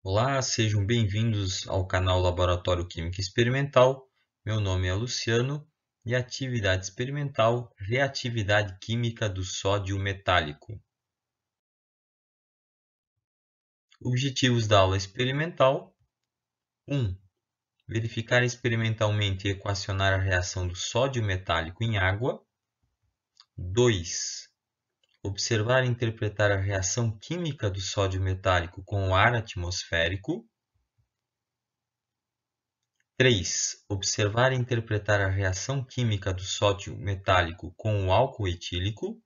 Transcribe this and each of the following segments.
Olá, sejam bem-vindos ao canal Laboratório Química Experimental. Meu nome é Luciano e a atividade experimental reatividade química do sódio metálico. Objetivos da aula experimental: 1. Verificar experimentalmente e equacionar a reação do sódio metálico em água. 2. Observar e interpretar a reação química do sódio metálico com o ar atmosférico. 3. Observar e interpretar a reação química do sódio metálico com o álcool etílico.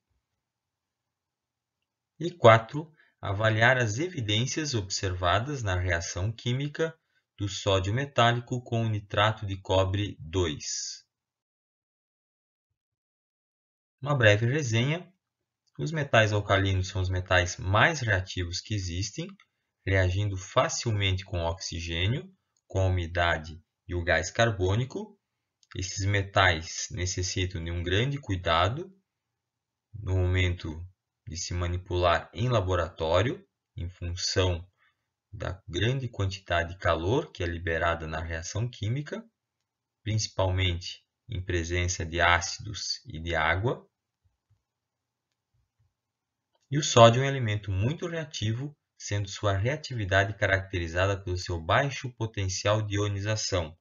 E 4. Avaliar as evidências observadas na reação química do sódio metálico com o nitrato de cobre 2. Uma breve resenha. Os metais alcalinos são os metais mais reativos que existem, reagindo facilmente com oxigênio, com a umidade e o gás carbônico. Esses metais necessitam de um grande cuidado no momento de se manipular em laboratório, em função da grande quantidade de calor que é liberada na reação química, principalmente em presença de ácidos e de água. E o sódio é um elemento muito reativo, sendo sua reatividade caracterizada pelo seu baixo potencial de ionização,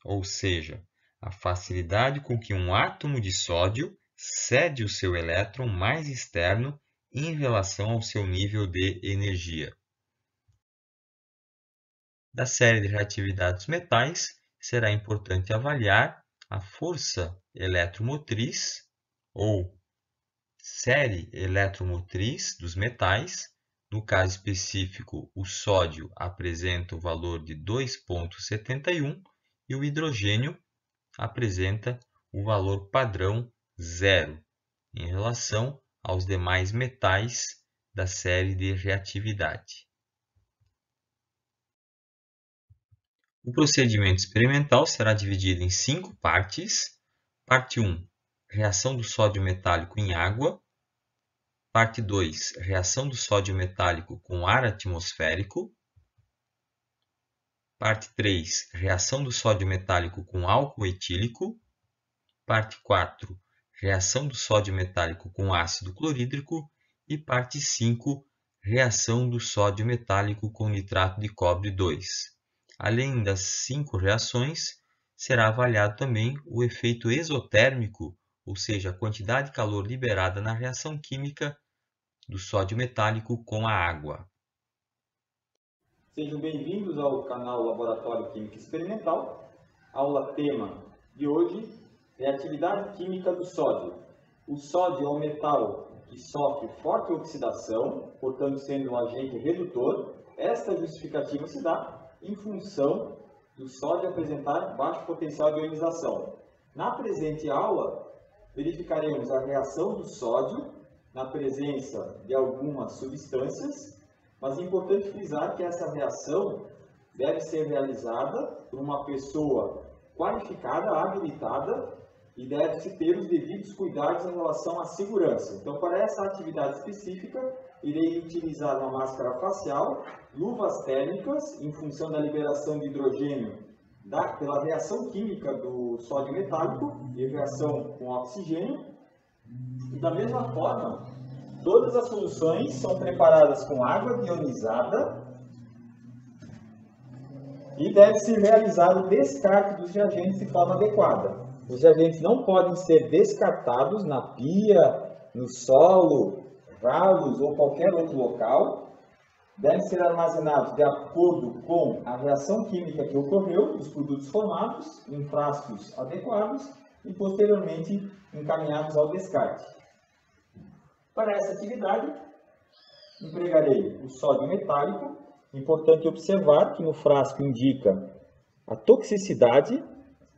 ou seja, a facilidade com que um átomo de sódio cede o seu elétron mais externo em relação ao seu nível de energia. Da série de reatividade dos metais, será importante avaliar a força eletromotriz ou série eletromotriz dos metais. No caso específico, o sódio apresenta o valor de 2,71 e o hidrogênio apresenta o valor padrão 0 em relação aos demais metais da série de reatividade. O procedimento experimental será dividido em 5 partes. Parte 1, reação do sódio metálico em água. Parte 2, reação do sódio metálico com ar atmosférico. Parte 3, reação do sódio metálico com álcool etílico. Parte 4, reação do sódio metálico com ácido clorídrico. E parte 5, reação do sódio metálico com nitrato de cobre 2. Além das 5 reações, será avaliado também o efeito exotérmico, ou seja, a quantidade de calor liberada na reação química do sódio metálico com a água. Sejam bem-vindos ao canal Laboratório Química Experimental. Aula tema de hoje, reatividade química do sódio. O sódio é um metal que sofre forte oxidação, portanto sendo um agente redutor. Esta justificativa se dá em função do sódio apresentar baixo potencial de ionização. Na presente aula, verificaremos a reação do sódio na presença de algumas substâncias, mas é importante frisar que essa reação deve ser realizada por uma pessoa qualificada, habilitada, e deve-se ter os devidos cuidados em relação à segurança. Então, para essa atividade específica, irei utilizar uma máscara facial, luvas térmicas, em função da liberação de hidrogênio pela reação química do sódio metálico e reação com oxigênio. E da mesma forma, todas as soluções são preparadas com água ionizada e deve ser realizado o descarte dos reagentes de forma adequada. Os reagentes não podem ser descartados na pia, no solo, ralos ou qualquer outro local. Devem ser armazenados de acordo com a reação química que ocorreu, os produtos formados, em frascos adequados e posteriormente encaminhados ao descarte. Para essa atividade, empregarei o sódio metálico. Importante observar que no frasco indica a toxicidade,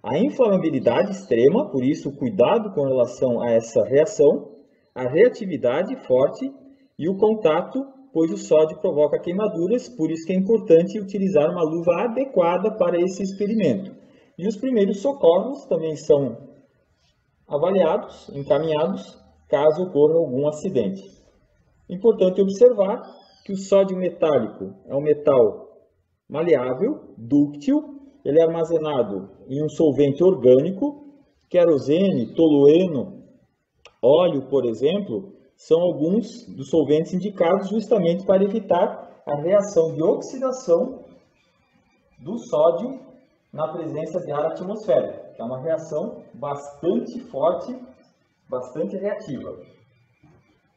a inflamabilidade extrema, por isso cuidado com relação a essa reação, a reatividade forte e o contato, pois o sódio provoca queimaduras, por isso que é importante utilizar uma luva adequada para esse experimento. E os primeiros socorros também são avaliados, encaminhados, caso ocorra algum acidente. Importante observar que o sódio metálico é um metal maleável, dúctil, ele é armazenado em um solvente orgânico, querosene, tolueno, óleo, por exemplo, são alguns dos solventes indicados justamente para evitar a reação de oxidação do sódio na presença de ar atmosférico, que é uma reação bastante forte, bastante reativa.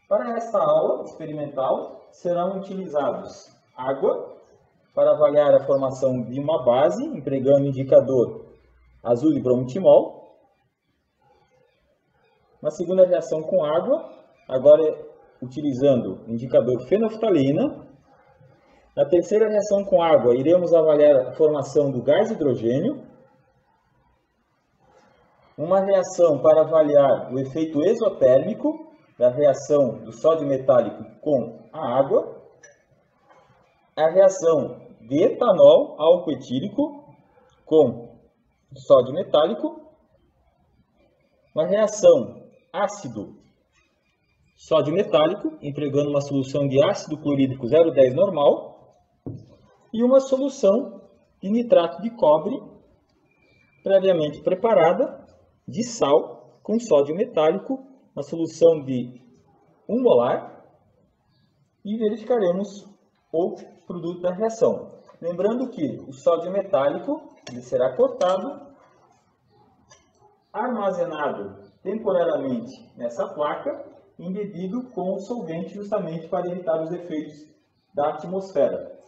Para esta aula experimental, serão utilizados água, para avaliar a formação de uma base, empregando o indicador azul de bromotimol. Uma segunda reação com água, agora utilizando o indicador fenolftalina. Na terceira reação com água, iremos avaliar a formação do gás hidrogênio. Uma reação para avaliar o efeito exotérmico da reação do sódio metálico com a água. A reação de etanol álcool etílico com sódio metálico. Uma reação ácido sódio metálico, empregando uma solução de ácido clorídrico 0,10 normal. E uma solução de nitrato de cobre, previamente preparada, de sal com sódio metálico, uma solução de 1 molar, e verificaremos o produto da reação. Lembrando que o sódio metálico ele será cortado, armazenado temporariamente nessa placa, embebido com o solvente justamente para evitar os efeitos da atmosfera.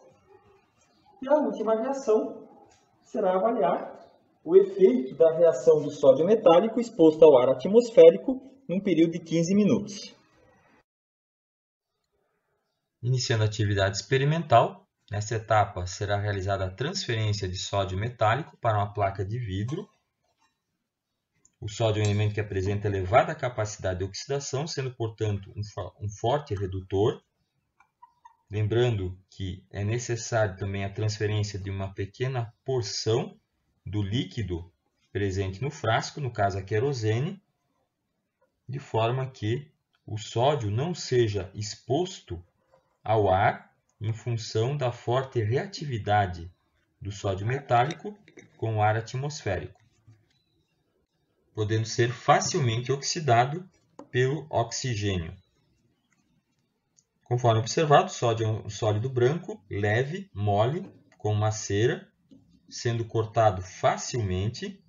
E a última reação será avaliar o efeito da reação do sódio metálico exposto ao ar atmosférico num período de 15 minutos. Iniciando a atividade experimental, nesta etapa será realizada a transferência de sódio metálico para uma placa de vidro. O sódio é um elemento que apresenta elevada capacidade de oxidação, sendo, portanto, um forte redutor. Lembrando que é necessário também a transferência de uma pequena porção do líquido presente no frasco, no caso a querosene, de forma que o sódio não seja exposto ao ar em função da forte reatividade do sódio metálico com o ar atmosférico, podendo ser facilmente oxidado pelo oxigênio. Conforme observado, o sódio é um sólido branco, leve, mole, com uma cera, sendo cortado facilmente.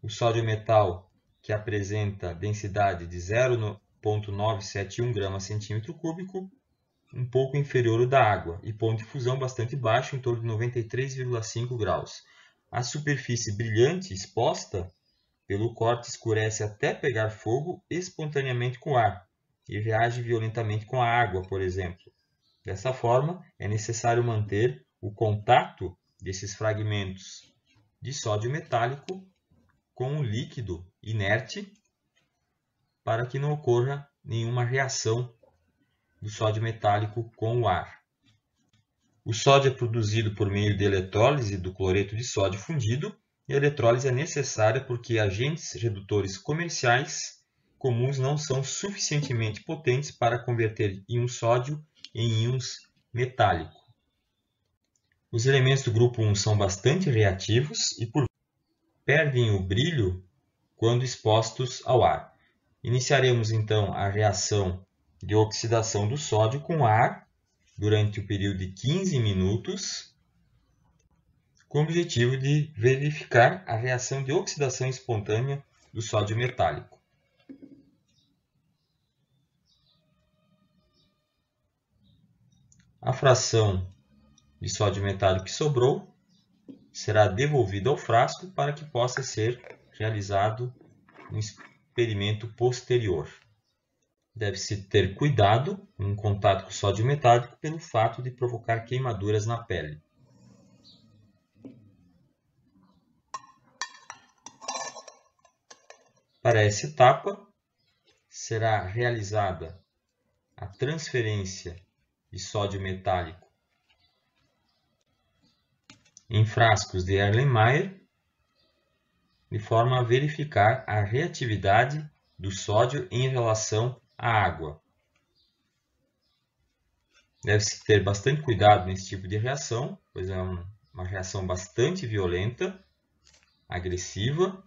O sódio é metal que apresenta densidade de 0,971 g/cm3, um pouco inferior ao da água, e ponto de fusão bastante baixo, em torno de 93,5 graus. A superfície brilhante exposta pelo corte escurece até pegar fogo espontaneamente com o ar e reage violentamente com a água, por exemplo. Dessa forma, é necessário manter o contato desses fragmentos de sódio metálico com o líquido inerte para que não ocorra nenhuma reação do sódio metálico com o ar. O sódio é produzido por meio de eletrólise do cloreto de sódio fundido, e a eletrólise é necessária porque agentes redutores comerciais comuns não são suficientemente potentes para converter íon sódio em íons metálico. Os elementos do grupo 1 são bastante reativos e perdem o brilho quando expostos ao ar. Iniciaremos então a reação de oxidação do sódio com ar durante o período de 15 minutos, com o objetivo de verificar a reação de oxidação espontânea do sódio metálico. A fração de sódio metálico que sobrou será devolvida ao frasco para que possa ser realizado um experimento posterior. Deve-se ter cuidado em contato com o sódio metálico pelo fato de provocar queimaduras na pele. Para essa etapa, será realizada a transferência de sódio metálico em frascos de Erlenmeyer, de forma a verificar a reatividade do sódio em relação à água. Deve-se ter bastante cuidado nesse tipo de reação, pois é uma reação bastante violenta, agressiva.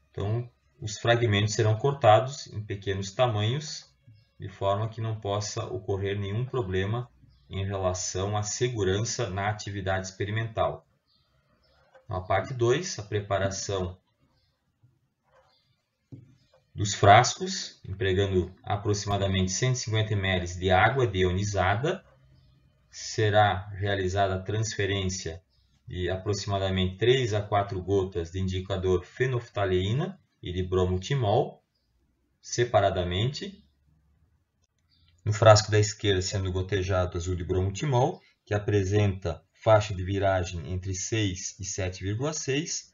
Então, os fragmentos serão cortados em pequenos tamanhos, de forma que não possa ocorrer nenhum problema em relação à segurança na atividade experimental. Na parte 2, a preparação dos frascos, empregando aproximadamente 150 ml de água deionizada. Será realizada a transferência de aproximadamente 3 a 4 gotas de indicador fenolftaleína e de bromotimol, separadamente. No frasco da esquerda sendo gotejado azul de bromotimol, que apresenta faixa de viragem entre 6 e 7,6,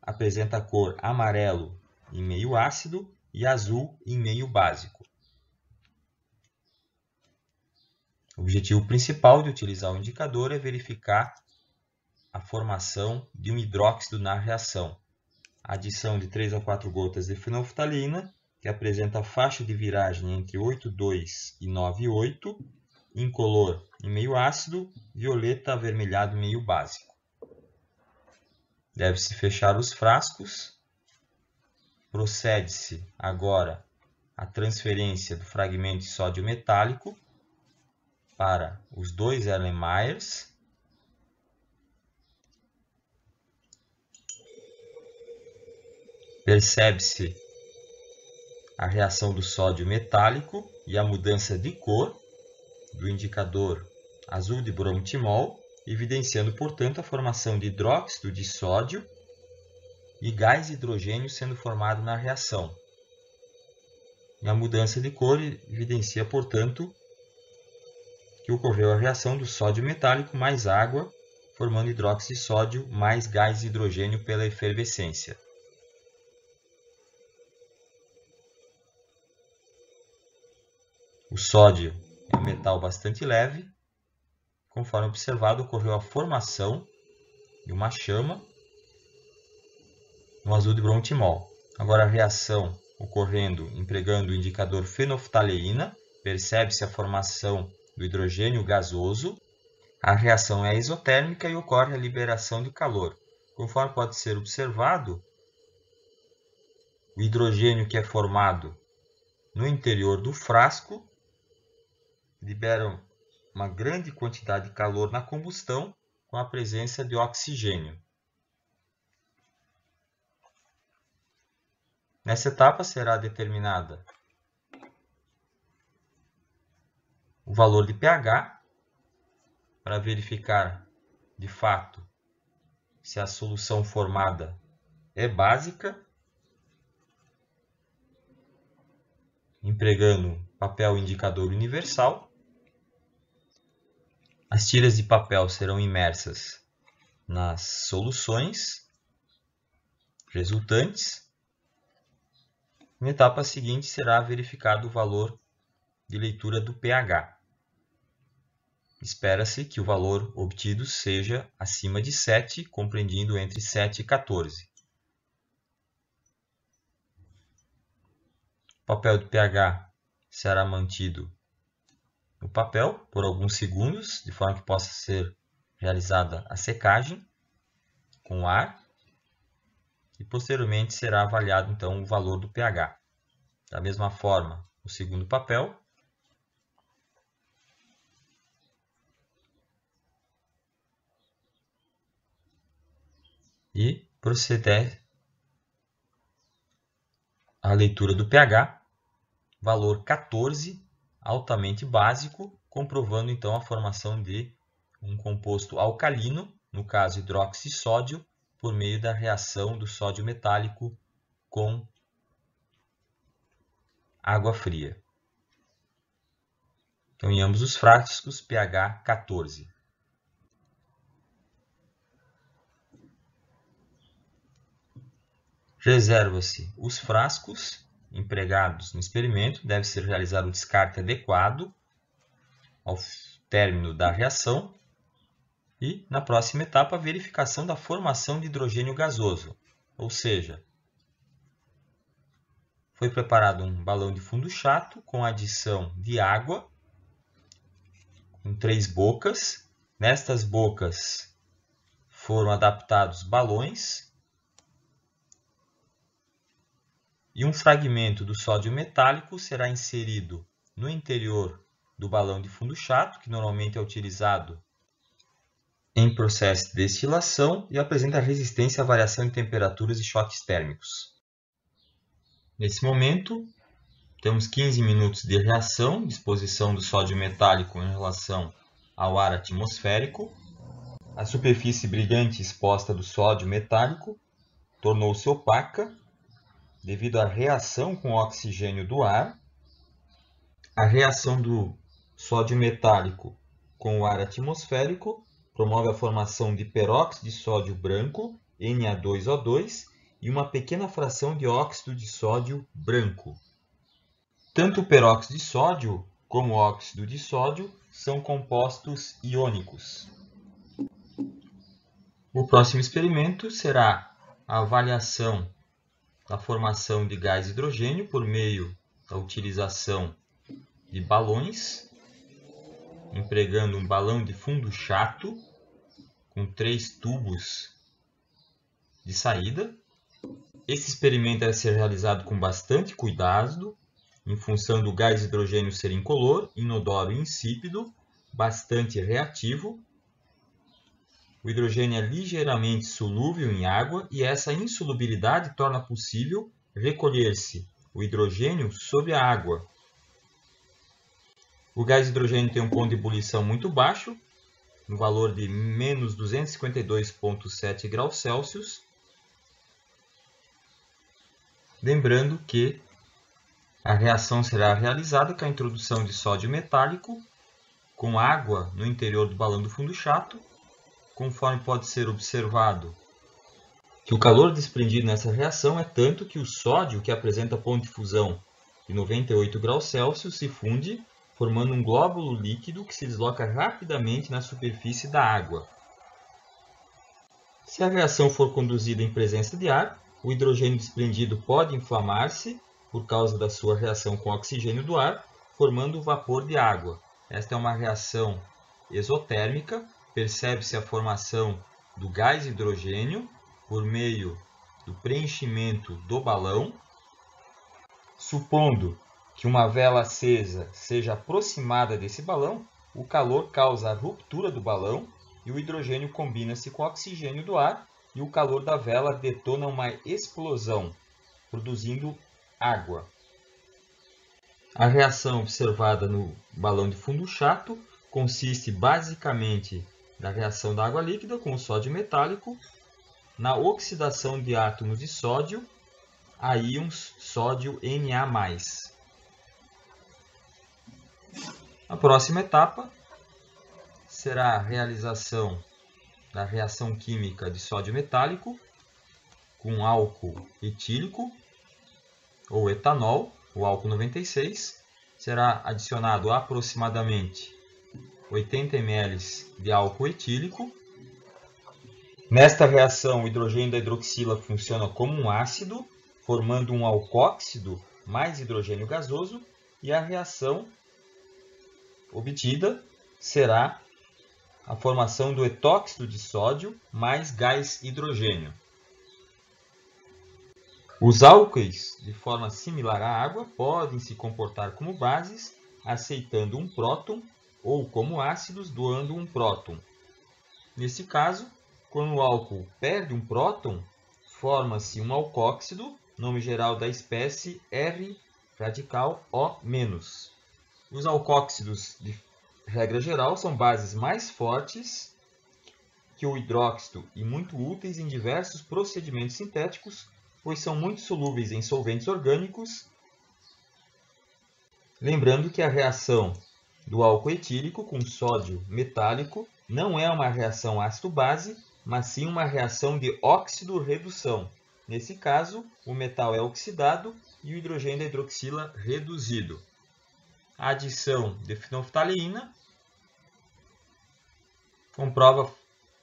apresenta a cor amarelo em meio ácido e azul em meio básico. O objetivo principal de utilizar o indicador é verificar a formação de um hidróxido na reação. A adição de 3 a 4 gotas de fenolftaleína, que apresenta a faixa de viragem entre 8,2 e 9,8, incolor em meio ácido, violeta avermelhado em meio básico. Deve-se fechar os frascos. Procede-se agora à transferência do fragmento de sódio metálico para os 2 Erlenmeyers. Percebe-se a reação do sódio metálico e a mudança de cor do indicador azul de bromotimol, evidenciando, portanto, a formação de hidróxido de sódio e gás hidrogênio sendo formado na reação. E a mudança de cor evidencia, portanto, que ocorreu a reação do sódio metálico mais água, formando hidróxido de sódio mais gás hidrogênio pela efervescência. O sódio é um metal bastante leve. Conforme observado, ocorreu a formação de uma chama no azul de bromotimol. Agora a reação ocorrendo empregando o indicador fenolftaleína, percebe-se a formação do hidrogênio gasoso. A reação é isotérmica e ocorre a liberação de calor. Conforme pode ser observado, o hidrogênio que é formado no interior do frasco libera uma grande quantidade de calor na combustão com a presença de oxigênio. Nessa etapa será determinada o valor de pH para verificar de fato se a solução formada é básica, empregando papel indicador universal. As tiras de papel serão imersas nas soluções resultantes. Na etapa seguinte será verificado o valor de leitura do pH. Espera-se que o valor obtido seja acima de 7, compreendido entre 7 e 14. O papel de pH será mantido no papel por alguns segundos, de forma que possa ser realizada a secagem com ar, e posteriormente será avaliado então o valor do pH. Da mesma forma, o segundo papel. E proceder à leitura do pH, valor 14, altamente básico, comprovando então a formação de um composto alcalino, no caso hidróxido de sódio, por meio da reação do sódio metálico com água fria. Então, em ambos os frascos, pH 14. Reserva-se os frascos empregados no experimento, deve ser realizado o descarte adequado ao término da reação e, na próxima etapa, a verificação da formação de hidrogênio gasoso, ou seja, foi preparado um balão de fundo chato com adição de água com 3 bocas. Nestas bocas foram adaptados balões e um fragmento do sódio metálico será inserido no interior do balão de fundo chato, que normalmente é utilizado em processo de destilação e apresenta resistência à variação de temperaturas e choques térmicos. Nesse momento, temos 15 minutos de reação, de exposição do sódio metálico em relação ao ar atmosférico. A superfície brilhante exposta do sódio metálico tornou-se opaca devido à reação com o oxigênio do ar. A reação do sódio metálico com o ar atmosférico promove a formação de peróxido de sódio branco, Na2O2, e uma pequena fração de óxido de sódio branco. Tanto o peróxido de sódio como o óxido de sódio são compostos iônicos. O próximo experimento será a avaliação da formação de gás hidrogênio por meio da utilização de balões, empregando um balão de fundo chato com 3 tubos de saída. Esse experimento deve ser realizado com bastante cuidado, em função do gás hidrogênio ser incolor, inodoro e insípido, bastante reativo. O hidrogênio é ligeiramente solúvel em água e essa insolubilidade torna possível recolher-se o hidrogênio sob a água. O gás hidrogênio tem um ponto de ebulição muito baixo, no valor de menos 252,7 graus Celsius. Lembrando que a reação será realizada com a introdução de sódio metálico com água no interior do balão do fundo chato, conforme pode ser observado que o calor desprendido nessa reação é tanto que o sódio, que apresenta ponto de fusão de 98 graus Celsius, se funde, formando um glóbulo líquido que se desloca rapidamente na superfície da água. Se a reação for conduzida em presença de ar, o hidrogênio desprendido pode inflamar-se por causa da sua reação com o oxigênio do ar, formando o vapor de água. Esta é uma reação exotérmica, percebe-se a formação do gás hidrogênio por meio do preenchimento do balão. Supondo que uma vela acesa seja aproximada desse balão, o calor causa a ruptura do balão e o hidrogênio combina-se com o oxigênio do ar e o calor da vela detona uma explosão, produzindo água. A reação observada no balão de fundo chato consiste basicamente na reação da água líquida com o sódio metálico, na oxidação de átomos de sódio a íons sódio Na+. A próxima etapa será a realização da reação química de sódio metálico com álcool etílico ou etanol, o álcool 96. Será adicionado aproximadamente 80 ml de álcool etílico. Nesta reação, o hidrogênio da hidroxila funciona como um ácido, formando um alcóxido mais hidrogênio gasoso, e a reação obtida será a formação do etóxido de sódio mais gás hidrogênio. Os álcalis, de forma similar à água, podem se comportar como bases, aceitando um próton, ou como ácidos, doando um próton. Nesse caso, quando o álcool perde um próton, forma-se um alcóxido, nome geral da espécie R radical O-. Os alcóxidos, de regra geral, são bases mais fortes que o hidróxido e muito úteis em diversos procedimentos sintéticos, pois são muito solúveis em solventes orgânicos. Lembrando que a reação do álcool etílico com sódio metálico não é uma reação ácido-base, mas sim uma reação de óxido-redução. Nesse caso, o metal é oxidado e o hidrogênio da hidroxila reduzido. A adição de fenolftaleína comprova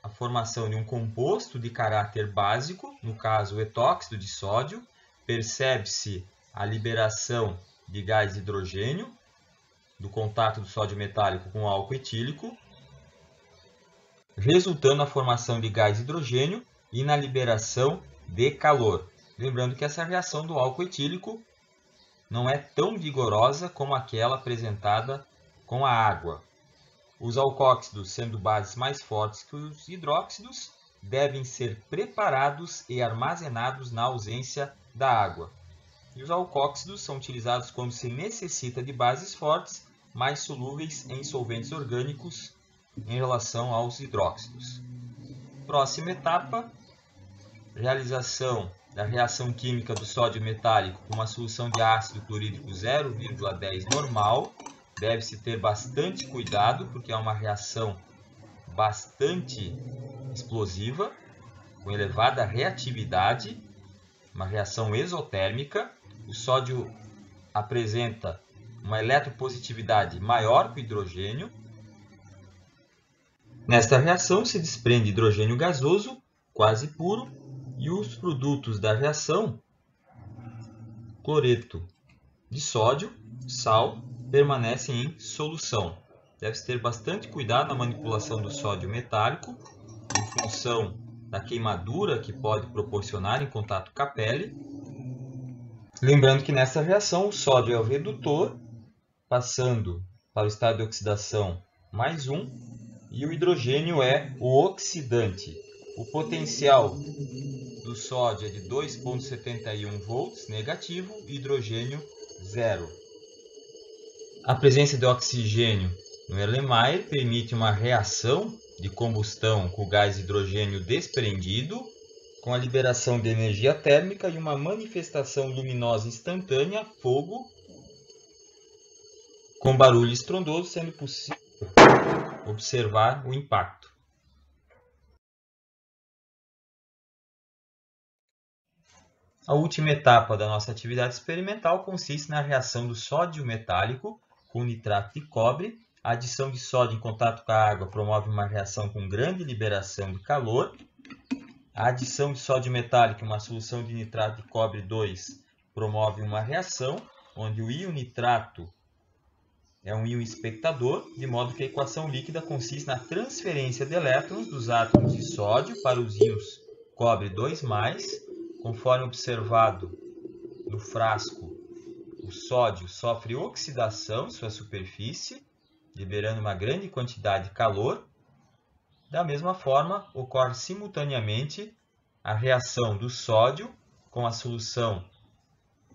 a formação de um composto de caráter básico, no caso o etóxido de sódio. Percebe-se a liberação de gás hidrogênio do contato do sódio metálico com o álcool etílico, resultando na formação de gás hidrogênio e na liberação de calor. Lembrando que essa reação do álcool etílico não é tão vigorosa como aquela apresentada com a água. Os alcóxidos, sendo bases mais fortes que os hidróxidos, devem ser preparados e armazenados na ausência da água. E os alcóxidos são utilizados quando se necessita de bases fortes, mais solúveis em solventes orgânicos em relação aos hidróxidos. Próxima etapa, realização da reação química do sódio metálico com uma solução de ácido clorídrico 0,10 normal. Deve-se ter bastante cuidado, porque é uma reação bastante explosiva, com elevada reatividade, uma reação exotérmica. O sódio apresenta uma eletropositividade maior que o hidrogênio. Nesta reação se desprende hidrogênio gasoso, quase puro, e os produtos da reação, cloreto de sódio, sal, permanecem em solução. Deve-se ter bastante cuidado na manipulação do sódio metálico, em função da queimadura que pode proporcionar em contato com a pele. Lembrando que nessa reação o sódio é o redutor, passando para o estado de oxidação mais 1, e o hidrogênio é o oxidante. O potencial do sódio é de 2,71 volts negativo e hidrogênio 0. A presença de oxigênio no Erlenmeyer permite uma reação de combustão com o gás hidrogênio desprendido, com a liberação de energia térmica e uma manifestação luminosa instantânea, fogo, com barulho estrondoso, sendo possível observar o impacto. A última etapa da nossa atividade experimental consiste na reação do sódio metálico com nitrato de cobre. A adição de sódio em contato com a água promove uma reação com grande liberação de calor. A adição de sódio metálico em uma solução de nitrato de cobre 2 promove uma reação onde o íon nitrato é um íon espectador, de modo que a equação líquida consiste na transferência de elétrons dos átomos de sódio para os íons cobre 2+, conforme observado no frasco. O sódio sofre oxidação em sua superfície, liberando uma grande quantidade de calor. Da mesma forma, ocorre simultaneamente a reação do sódio com a solução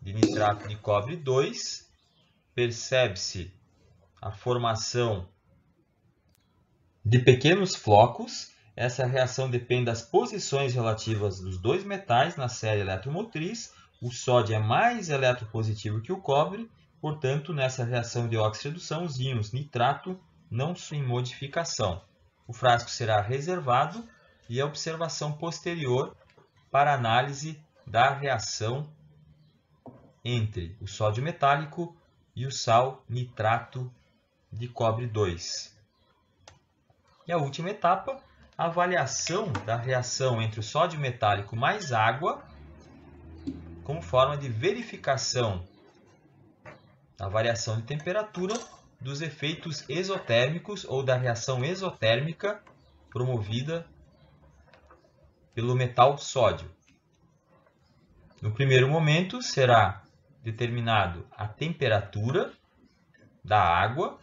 de nitrato de cobre 2. Percebe-se a formação de pequenos flocos. Essa reação depende das posições relativas dos dois metais na série eletromotriz. O sódio é mais eletropositivo que o cobre, portanto, nessa reação de óxido-redução, os íons nitrato não sofrem modificação. O frasco será reservado e a observação posterior para análise da reação entre o sódio metálico e o sal nitrato de cobre 2. E a última etapa, a avaliação da reação entre o sódio metálico mais água, como forma de verificação da variação de temperatura, dos efeitos exotérmicos ou da reação exotérmica promovida pelo metal sódio. No primeiro momento, será determinado a temperatura da água.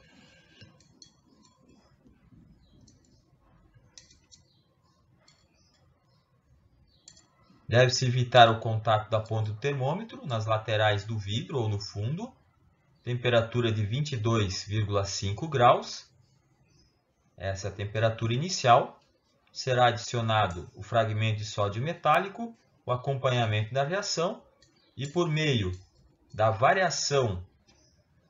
Deve-se evitar o contato da ponta do termômetro nas laterais do vidro ou no fundo. Temperatura de 22,5 graus. Essa é a temperatura inicial. Será adicionado o fragmento de sódio metálico, o acompanhamento da reação, e por meio da variação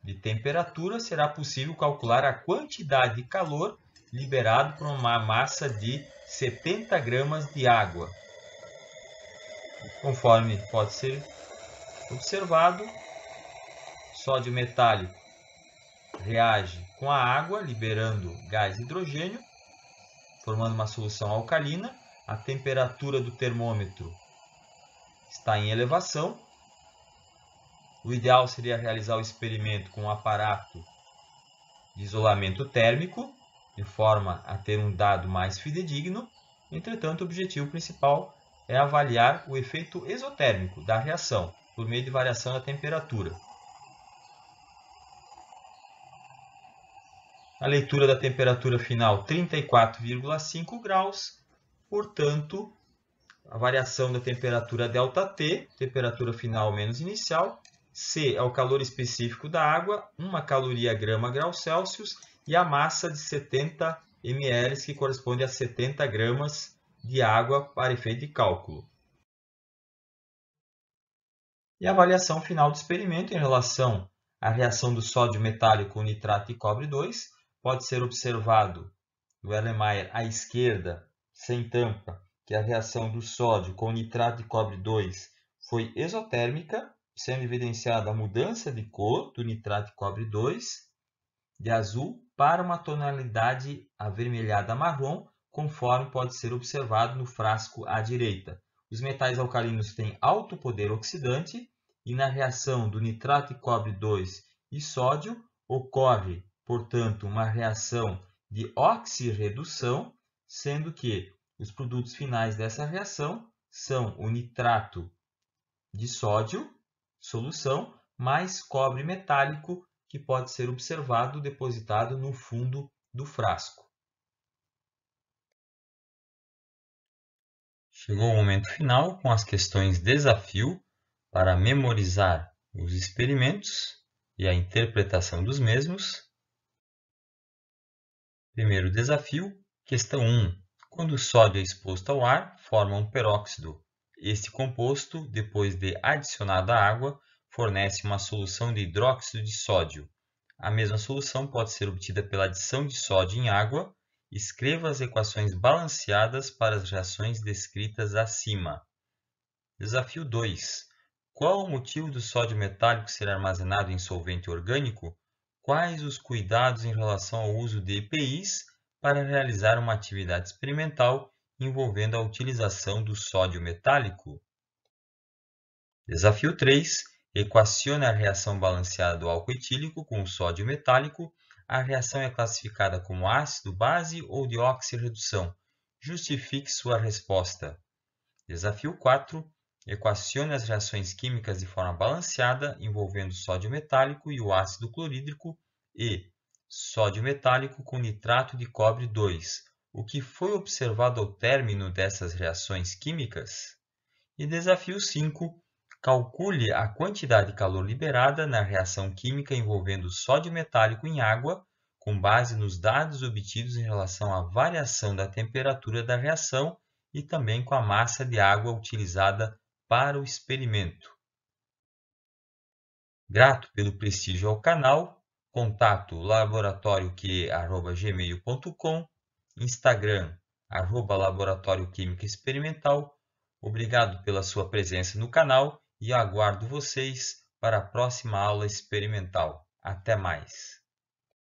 de temperatura será possível calcular a quantidade de calor liberado por uma massa de 70 gramas de água. Conforme pode ser observado, sódio metálico reage com a água, liberando gás hidrogênio, formando uma solução alcalina. A temperatura do termômetro está em elevação. O ideal seria realizar o experimento com um aparato de isolamento térmico, de forma a ter um dado mais fidedigno. Entretanto, o objetivo principal é avaliar o efeito exotérmico da reação, por meio de variação da temperatura. A leitura da temperatura final, 34,5 graus, portanto, a variação da temperatura ΔT, temperatura final menos inicial, C é o calor específico da água, 1 caloria grama grau Celsius, e a massa de 70 ml, que corresponde a 70 gramas de água para efeito de cálculo. E a avaliação final do experimento em relação à reação do sódio metálico com nitrato de cobre 2 pode ser observado no Erlenmeyer à esquerda, sem tampa, que a reação do sódio com nitrato de cobre 2 foi exotérmica, sendo evidenciada a mudança de cor do nitrato de cobre 2 de azul para uma tonalidade avermelhada marrom, conforme pode ser observado no frasco à direita. Os metais alcalinos têm alto poder oxidante e na reação do nitrato de cobre 2 e sódio ocorre, portanto, uma reação de oxirredução, sendo que os produtos finais dessa reação são o nitrato de sódio, solução, mais cobre metálico, que pode ser observado depositado no fundo do frasco. Chegou o momento final com as questões desafio para memorizar os experimentos e a interpretação dos mesmos. Primeiro desafio, questão 1. Quando o sódio é exposto ao ar, forma um peróxido. Este composto, depois de adicionado à água, fornece uma solução de hidróxido de sódio. A mesma solução pode ser obtida pela adição de sódio em água. Escreva as equações balanceadas para as reações descritas acima. Desafio 2. Qual o motivo do sódio metálico ser armazenado em solvente orgânico? Quais os cuidados em relação ao uso de EPIs para realizar uma atividade experimental envolvendo a utilização do sódio metálico? Desafio 3. Equacione a reação balanceada do álcool etílico com o sódio metálico. A reação é classificada como ácido-base ou de oxirredução. Justifique sua resposta. Desafio 4. Equacione as reações químicas de forma balanceada envolvendo sódio metálico e o ácido clorídrico e sódio metálico com nitrato de cobre 2. O que foi observado ao término dessas reações químicas? E desafio 5. Calcule a quantidade de calor liberada na reação química envolvendo sódio metálico em água, com base nos dados obtidos em relação à variação da temperatura da reação e também com a massa de água utilizada para o experimento. Grato pelo prestígio ao canal, contato laboratorioque@gmail.com, Instagram @laboratório química experimental. Obrigado pela sua presença no canal e aguardo vocês para a próxima aula experimental. Até mais!